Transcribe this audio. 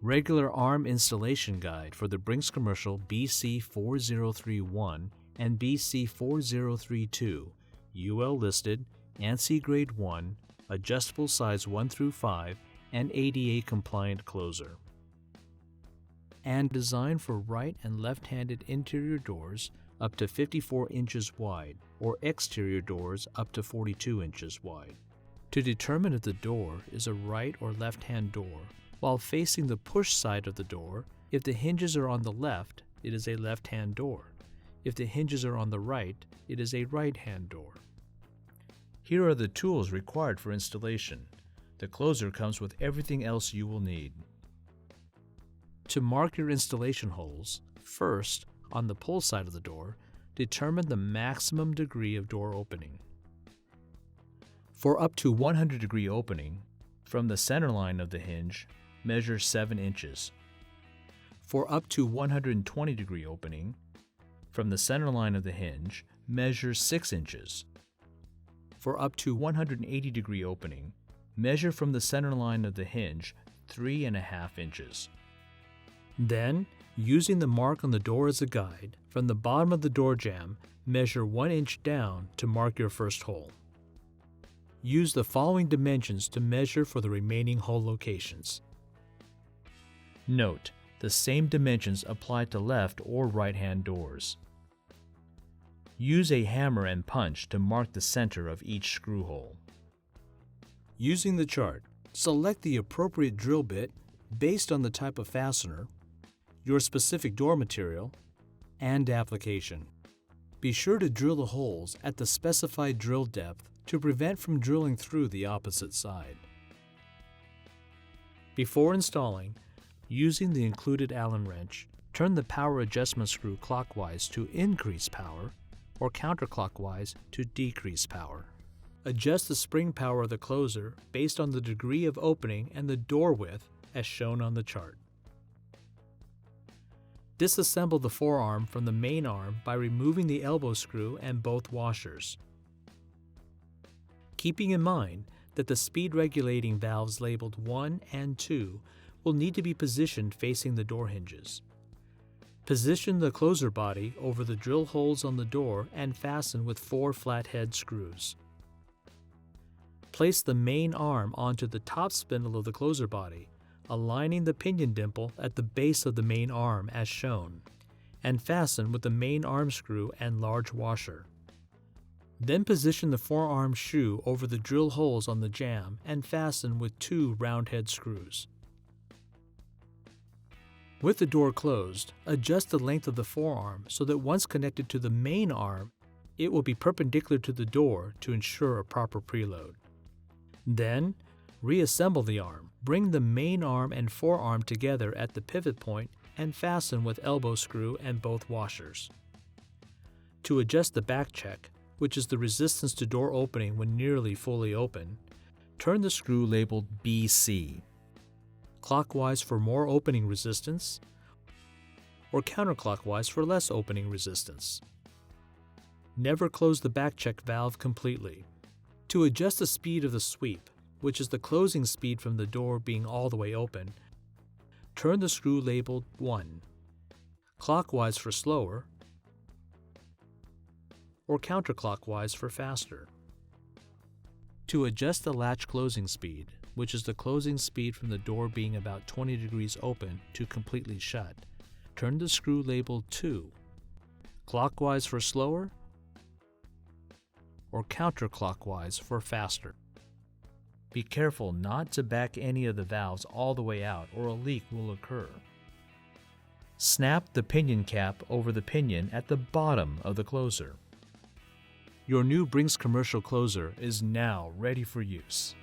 Regular arm installation guide for the Brinks commercial BC4031 and BC4032, UL listed, ANSI Grade 1, adjustable size 1 through 5, and ADA compliant closer. And designed for right and left-handed interior doors up to 54 inches wide or exterior doors up to 42 inches wide. To determine if the door is a right or left-hand door, while facing the push side of the door, if the hinges are on the left, it is a left-hand door. If the hinges are on the right, it is a right-hand door. Here are the tools required for installation. The closer comes with everything else you will need. To mark your installation holes, first, on the pull side of the door, determine the maximum degree of door opening. For up to 100 degree opening, from the center line of the hinge, measure 7 inches. For up to 120 degree opening, from the center line of the hinge, measure 6 inches. For up to 180 degree opening, measure from the center line of the hinge 3.5 inches. Then, using the mark on the door as a guide, from the bottom of the door jamb, measure 1 inch down to mark your first hole. Use the following dimensions to measure for the remaining hole locations. Note, the same dimensions apply to left or right-hand doors. Use a hammer and punch to mark the center of each screw hole. Using the chart, select the appropriate drill bit based on the type of fastener, your specific door material, and application. Be sure to drill the holes at the specified drill depth to prevent from drilling through the opposite side. Before installing, using the included Allen wrench, turn the power adjustment screw clockwise to increase power or counterclockwise to decrease power. Adjust the spring power of the closer based on the degree of opening and the door width as shown on the chart. Disassemble the forearm from the main arm by removing the elbow screw and both washers. Keeping in mind that the speed regulating valves labeled 1 and 2 will need to be positioned facing the door hinges. Position the closer body over the drill holes on the door and fasten with 4 flathead screws. Place the main arm onto the top spindle of the closer body, aligning the pinion dimple at the base of the main arm as shown, and fasten with the main arm screw and large washer. Then position the forearm shoe over the drill holes on the jamb and fasten with 2 roundhead screws. With the door closed, adjust the length of the forearm so that once connected to the main arm, it will be perpendicular to the door to ensure a proper preload. Then, reassemble the arm. Bring the main arm and forearm together at the pivot point and fasten with elbow screw and both washers. To adjust the backcheck, which is the resistance to door opening when nearly fully open, turn the screw labeled BC, clockwise for more opening resistance, or counterclockwise for less opening resistance. Never close the backcheck valve completely. To adjust the speed of the sweep, which is the closing speed from the door being all the way open, turn the screw labeled 1, clockwise for slower, or counterclockwise for faster. To adjust the latch closing speed, which is the closing speed from the door being about 20 degrees open to completely shut, turn the screw labeled 2, clockwise for slower, or counterclockwise for faster. Be careful not to back any of the valves all the way out or a leak will occur. Snap the pinion cap over the pinion at the bottom of the closer. Your new Brinks commercial closer is now ready for use.